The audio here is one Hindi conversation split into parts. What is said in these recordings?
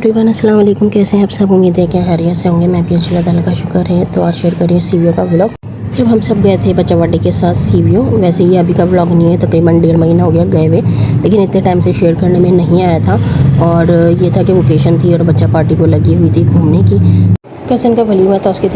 एवरीवन अस्सलाम वालेकुम। कैसे हैं आप सब? उम्मीद है कि खैरियत से होंगे। मैं भी अल्लाह ताला का शुक्र है। तो आज शेयर कर रही हूँ सीवीओ का व्लॉग। जब हम सब गए थे बच्चा बर्थडे के साथ सीवीओ, वैसे ये अभी का व्लॉग नहीं है, तकरीबन 1.5 महीना हो गया गए हुए, लेकिन इतने टाइम से शेयर करने में नहीं आया था। और ये था कि वोकेशन थी और बच्चा पार्टी को लगी हुई थी घूमने की। कज़न का वलीमा था, उसके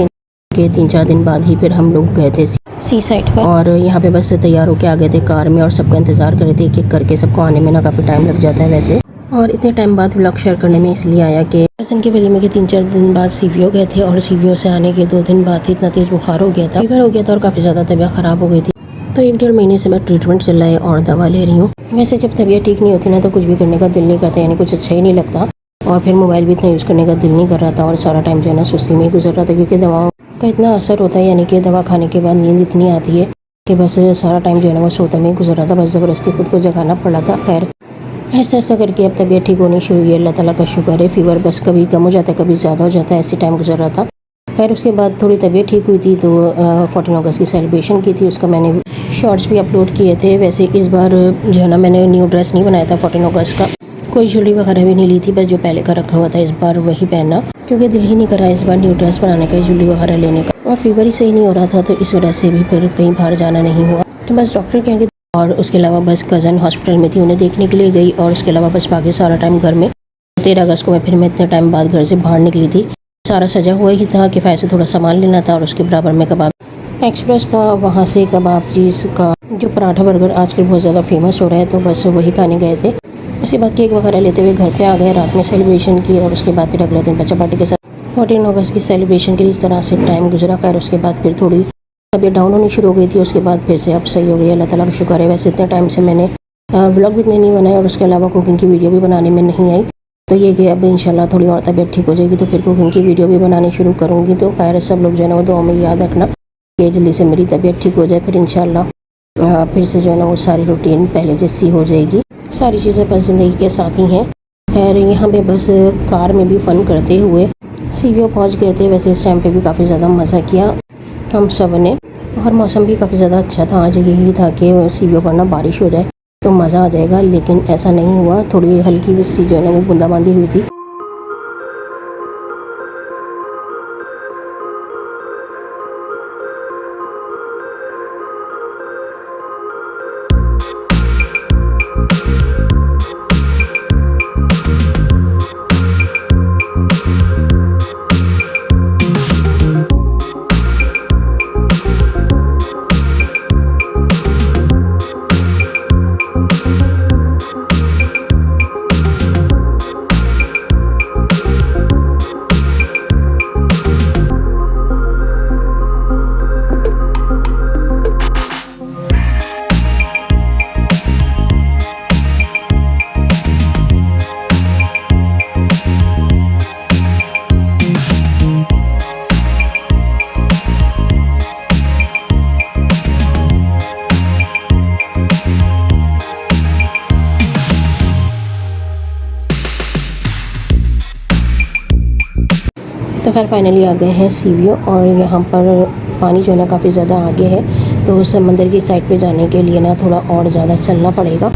3-4 दिन बाद ही फिर हम लोग गए थे सी साइड पर। और यहाँ पे बस तैयार होके आ गए थे कार में और सबका इंतज़ार कर रहे थे एक एक करके। सबको आने में ना काफ़ी टाइम लग जाता है वैसे। और इतने टाइम बाद व्लॉग शेयर करने में इसलिए आया कि कज़न के वलीमे के 3-4 दिन बाद सीवीओ गए थे और सीवीओ से आने के 2 दिन बाद ही इतना तेज़ बुखार हो गया था, फीवर हो गया था और काफ़ी ज़्यादा तबीयत ख़राब हो गई थी। तो 1-1.5 महीने से मैं ट्रीटमेंट चल रहा है और दवा ले रही हूँ। वैसे जब तबीयत ठीक नहीं होती ना तो कुछ भी करने का दिल नहीं करता, यानी कुछ अच्छा ही नहीं लगता। और फिर मोबाइल भी इतना यूज़ करने का दिल नहीं कर रहा था और सारा टाइम जो है ना सुस्ती में ही गुजर रहा था, क्योंकि दवाओं का इतना असर होता है, यानी कि दवा खाने के बाद नींद इतनी आती है कि बस सारा टाइम जो है ना वो सोते में ही गुजर रहा था। बस ज़बरदस्ती खुद को जगाना पड़ा था। खैर ऐसा ऐसा करके अब तबीयत ठीक होनी शुरू हुई है। अल्लाह ताला का शुक्र है। फ़ीवर बस कभी कम हो जाता है, कभी ज़्यादा हो जाता है, ऐसे टाइम गुजर रहा था। फिर उसके बाद थोड़ी तबीयत ठीक हुई थी तो 14 अगस्त की सेलिब्रेशन की थी, उसका मैंने शॉर्ट्स भी अपलोड किए थे। वैसे इस बार जो है ना मैंने न्यू ड्रेस नहीं बनाया था 14 अगस्त का, कोई ज्वेलरी वगैरह भी नहीं ली थी, बस जो पहले का रखा हुआ था इस बार वही पहना, क्योंकि दिल ही नहीं करा इस बार न्यू ड्रेस बनाने का, ज्वेलरी वगैरह लेने का। और फीवर ही सही नहीं हो रहा था तो इस वजह से भी फिर कहीं बाहर जाना नहीं हुआ। तो बस डॉक्टर कहेंगे और उसके अलावा बस कज़न हॉस्पिटल में थी, उन्हें देखने के लिए गई। और उसके अलावा बस बाकी सारा टाइम घर में। 13 अगस्त को मैं इतने टाइम बाद घर से बाहर निकली थी। सारा सजा हुआ ही था, किफ़ायत से थोड़ा सामान लेना था और उसके बराबर में कबाब एक्सप्रेस था, वहाँ से कबाब चीज़ का जो पराठा बर्गर आजकल बहुत ज़्यादा फेमस हो रहा है, तो बस वही खाने गए थे। उसके बाद केक वगैरह लेते हुए घर पे आ गए, रात में सेलिब्रेशन की और उसके बाद फिर अगले दिन बच्चा पार्टी के साथ 14 अगस्त की सेलिब्रेशन के लिए इस तरह से टाइम गुजरा। खैर उसके बाद फिर थोड़ी तबीयत डाउन होनी शुरू हो गई थी, उसके बाद फिर से अब सही हो गई, अल्लाह ताला का शुक्र है। वैसे इतने टाइम से मैंने व्लॉग भी इतने नहीं बनाए और उसके अलावा कुकिंग की वीडियो भी बनाने में नहीं आई, तो ये कि अब इंशाल्लाह थोड़ी और तबीयत ठीक हो जाएगी तो फिर कुकिंग की वीडियो भी बनानी शुरू करूँगी। तो खैर सब लोग जो है ना वो दुआ में याद रखना कि जल्दी से मेरी तबीयत ठीक हो जाए, फिर इंशाल्लाह फिर से जो है ना वो सारी रूटीन पहले जैसी हो जाएगी। सारी चीज़ें बस ज़िंदगी के साथ ही हैं। खैर यहाँ पे बस कार में भी फ़न करते हुए सीवीओ पहुँच गए थे। वैसे इस टाइम पे भी काफ़ी ज़्यादा मज़ा किया हम सब ने और मौसम भी काफ़ी ज़्यादा अच्छा था। आज यही था कि सीवीओ पर ना बारिश हो जाए तो मज़ा आ जाएगा, लेकिन ऐसा नहीं हुआ। थोड़ी हल्की सी जो है ना वो बूंदाबांदी हुई थी। तो खैर फाइनली आ गए हैं सीवीओ और यहाँ पर पानी जो है ना काफ़ी ज़्यादा आगे है, तो समंदर की साइड पे जाने के लिए ना थोड़ा और ज़्यादा चलना पड़ेगा।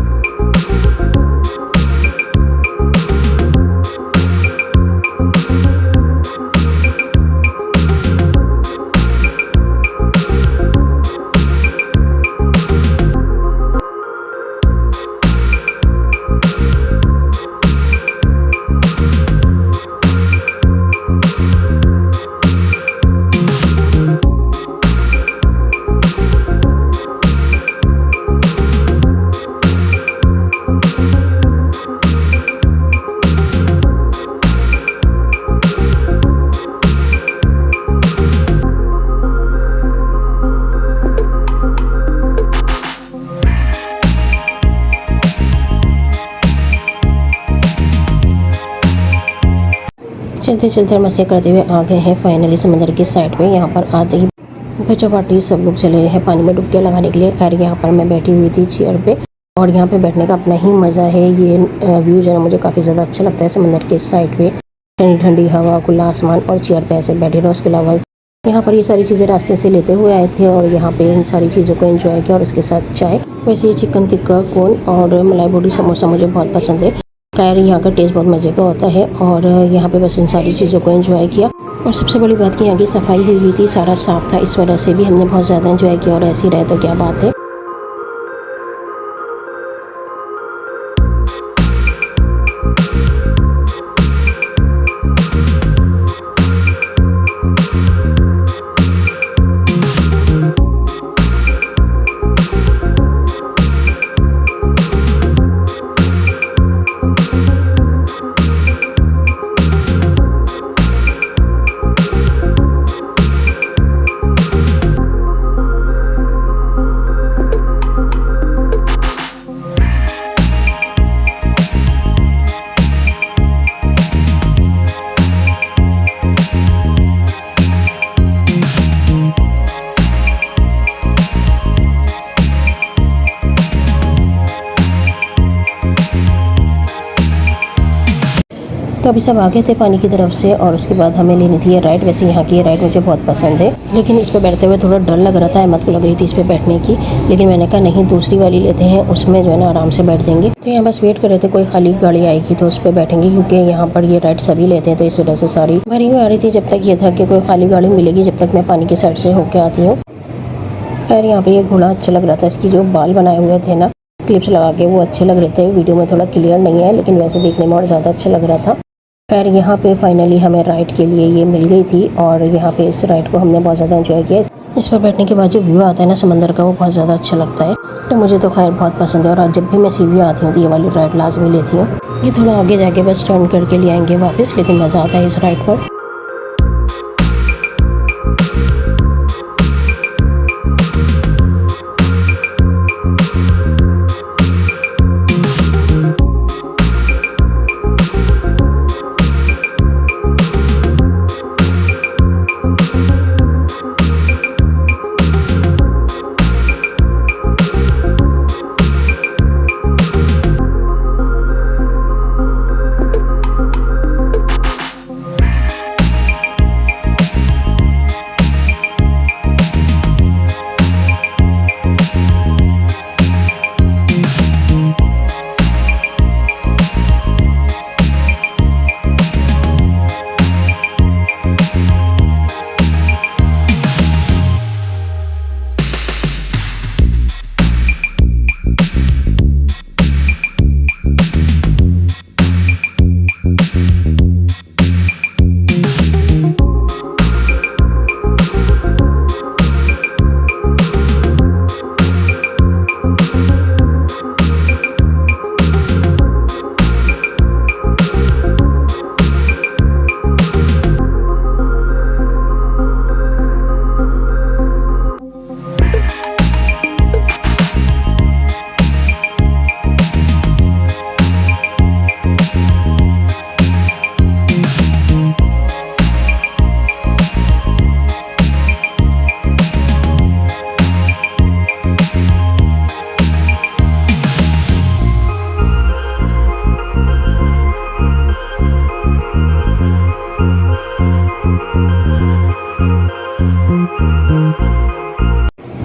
चलते चलते मस्ती करते हुए आ गए हैं फाइनली समंदर की साइड में। यहाँ पर आते ही बच्चा पार्टी सब लोग चले गए हैं पानी में डुबकियाँ लगाने के लिए। खैर यहाँ पर मैं बैठी हुई थी चेयर पे और यहाँ पे बैठने का अपना ही मज़ा है। ये व्यू जो है मुझे काफ़ी ज़्यादा अच्छा लगता है समंदर के साइड पे, ठंडी ठंडी हवा, खुला आसमान और चेयर पे ऐसे बैठे रहो। उसके अलावा यहाँ पर ये सारी चीज़ें रास्ते से लेते हुए आए थे और यहाँ पे इन सारी चीज़ों को एंजॉय किया और उसके साथ चाय। वैसे ये चिकन टिक्का, कोन और मलाई बोटी समोसा मुझे बहुत पसंद है। खैर यहाँ का टेस्ट बहुत मज़े का होता है और यहाँ पे बस इन सारी चीज़ों को एंजॉय किया। और सबसे बड़ी बात कि यहाँ की सफाई हुई थी, सारा साफ़ था, इस वजह से भी हमने बहुत ज़्यादा एंजॉय किया। और ऐसे ही रहे तो क्या बात है। तो अभी सब आगे थे पानी की तरफ से और उसके बाद हमें लेनी थी ये राइड। वैसे यहाँ की ये राइड मुझे बहुत पसंद है, लेकिन इस पर बैठते हुए थोड़ा डर लग रहा था। अहमद को लग रही थी इस पर बैठने की, लेकिन मैंने कहा नहीं, दूसरी वाली लेते हैं, उसमें जो है ना आराम से बैठ जाएंगे। तो यहाँ बस वेट कर रहे थे कोई खाली गाड़ी आएगी तो उस पर बैठेंगे, क्योंकि यहाँ पर ये राइड सभी लेते हैं, तो इस वजह से सारी भरी हुई आ रही थी। जब तक ये था कि कोई खाली गाड़ी मिलेगी, जब तक मैं पानी की साइड से होकर आती हूँ। खैर यहाँ पे ये घोड़ा अच्छा लग रहा था, इसकी जो बाल बनाए हुए थे ना क्लिप्स लगा के, वो अच्छे लग रहे थे। वीडियो में थोड़ा क्लियर नहीं है, लेकिन वैसे देखने में और ज़्यादा अच्छा लग रहा था। खैर यहाँ पे फाइनली हमें राइड के लिए ये मिल गई थी और यहाँ पे इस राइड को हमने बहुत ज़्यादा एंजॉय किया। इस पर बैठने के बाद जो व्यू आता है ना समंदर का, वो बहुत ज़्यादा अच्छा लगता है। तो मुझे तो खैर बहुत पसंद है और जब भी मैं सीवी आती हूँ तो ये वाली राइड लाजमी लेती हूँ। ये थोड़ा आगे जाके बस टर्न करके ले आएंगे वापस, लेकिन मज़ा आता है इस राइड पर।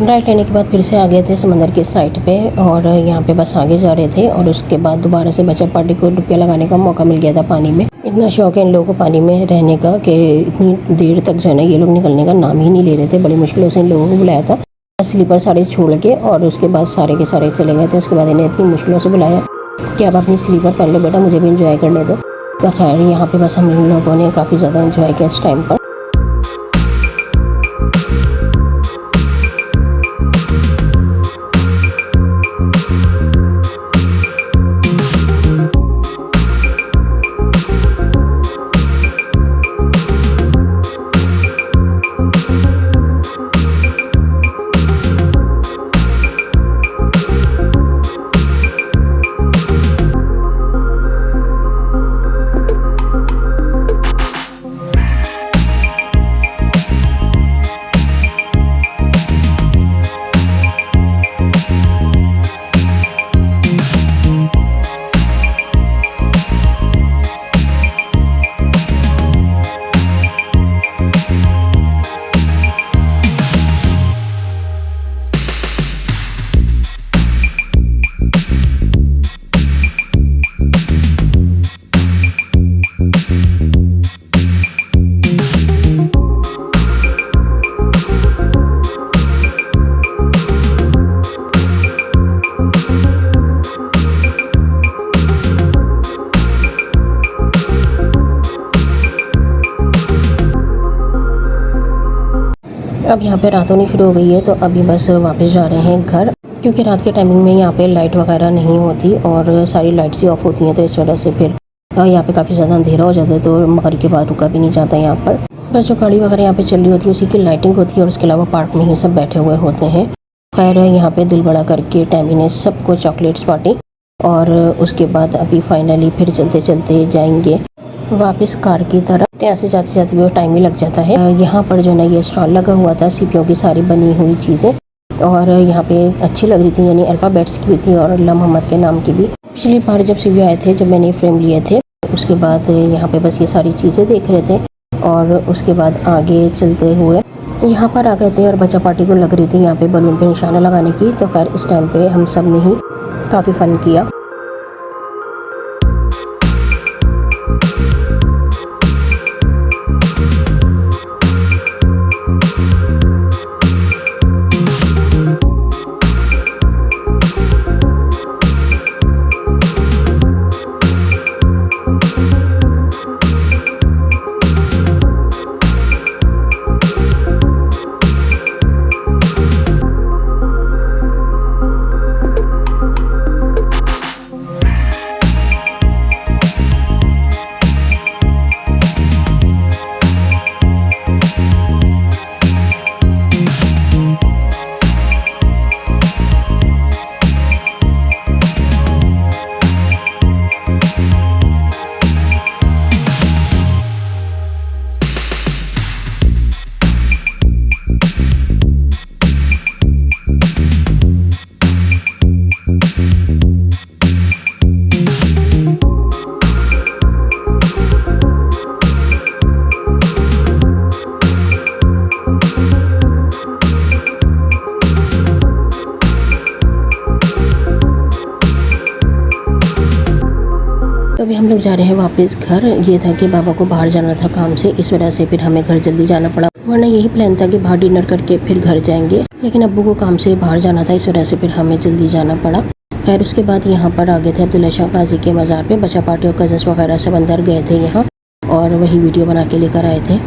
राइट लेने के बाद फिर से आ गए थे समंदर के साइड पे और यहाँ पे बस आगे जा रहे थे। और उसके बाद दोबारा से बच्चा पार्टी को डुबकियाँ लगाने का मौका मिल गया था पानी में। इतना शौक है इन लोगों को पानी में रहने का कि इतनी देर तक जो है ना ये लोग निकलने का नाम ही नहीं ले रहे थे। बड़ी मुश्किलों से इन लोगों को बुलाया था, स्लीपर सारे छोड़ के, और उसके बाद सारे के सारे चले गए थे। उसके बाद इन्हें इतनी मुश्किलों से बुलाया कि अब अपनी स्लीपर पहन लो बेटा, मुझे भी इंजॉय करने दो। तो खैर यहाँ पे बस हम लोगों ने काफ़ी ज़्यादा इंजॉय किया इस टाइम पर। अब यहाँ पे रात होनी शुरू हो गई है, तो अभी बस वापस जा रहे हैं घर, क्योंकि रात के टाइमिंग में यहाँ पे लाइट वगैरह नहीं होती और सारी लाइट्स ही ऑफ होती हैं, तो इस वजह से फिर यहाँ पे काफ़ी ज़्यादा अंधेरा हो जाता है, तो मगरिब के बाद रुका भी नहीं जाता यहाँ पर। बस जो गाड़ी वगैरह यहाँ पे चल रही होती है उसी की लाइटिंग होती है और उसके अलावा पार्क में ही सब बैठे हुए होते हैं। खैर यहाँ पे दिल बड़ा करके टैमी ने सबको चॉकलेट्स बांटी और उसके बाद अभी फाइनली फिर चलते चलते जाएंगे वापस कार की तरफ। यहाँ से जाते जाते भी टाइम ही लग जाता है। यहाँ पर जो ना ये स्टॉल लगा हुआ था सीपियों की सारी बनी हुई चीज़ें, और यहाँ पे अच्छी लग रही थी, यानी अल्फ़ाबेट्स की भी थी और अल्लाह मोहम्मद के नाम की भी। पिछली बार जब सीपियो आए थे, जब मैंने फ्रेम लिए थे, उसके बाद यहाँ पे बस ये सारी चीज़ें देख रहे थे और उसके बाद आगे चलते हुए यहाँ पर आ गए थे और बच्चा पार्टी को लग रही थी यहाँ पे बलून पे निशाना लगाने की। तो खैर इस टाइम पे हम सब ने ही काफ़ी फ़न किया। तो अभी हम लोग जा रहे हैं वापस घर। ये था कि बाबा को बाहर जाना था काम से, इस वजह से फिर हमें घर जल्दी जाना पड़ा, वरना यही प्लान था कि बाहर डिनर करके फिर घर जाएंगे, लेकिन अब्बू को काम से बाहर जाना था, इस वजह से फिर हमें जल्दी जाना पड़ा। खैर उसके बाद यहाँ पर आ गए थे अब्दुल्ला शाह गाजी के मज़ार पे। बच्चा पार्टी और कज़न्स वगैरह सब अंदर गए थे यहाँ और वही वीडियो बना के लेकर आए थे।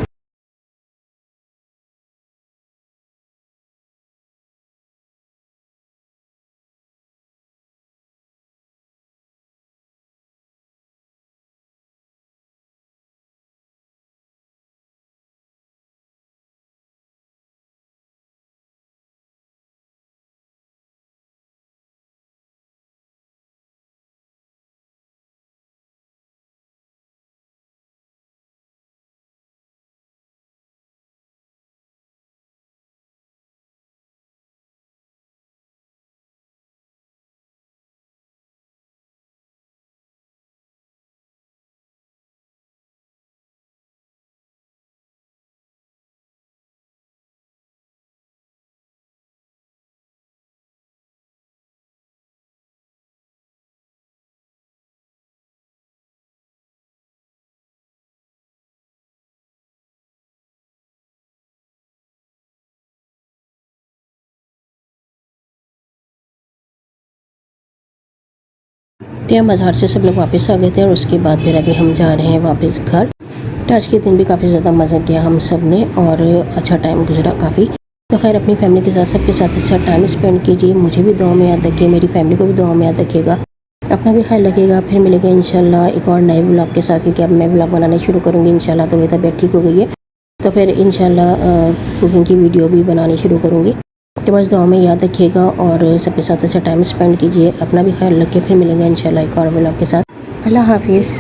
तो मज़ार से सब लोग वापस आ गए थे और उसके बाद फिर अभी हम जा रहे हैं वापस घर। तो आज के दिन भी काफ़ी ज़्यादा मज़ा किया हम सब ने और अच्छा टाइम गुजरा काफ़ी। तो खैर अपनी फैमिली के साथ सबके साथ अच्छा टाइम स्पेंड कीजिए। मुझे भी दुआ में याद रखिए, मेरी फैमिली को भी दुआ में याद रखिएगा, अपना भी ख्याल रखिएगा। फिर मिलेगा इंशाल्लाह एक और नए व्लॉग के साथ, क्योंकि अब मैं व्लॉग बनाना शुरू करूँगी इंशाल्लाह। तो मेरी तबीयत ठीक हो गई है, तो फिर इंशाल्लाह कुकिंग की वीडियो भी बनानी शुरू करूँगी। तो बस दुआ में याद रखिएगा और सबके साथ अच्छा टाइम स्पेंड कीजिए, अपना भी ख्याल रखिए। फिर मिलेंगे इंशाल्लाह एक और व्लॉग के साथ। अल्लाह हाफिज़।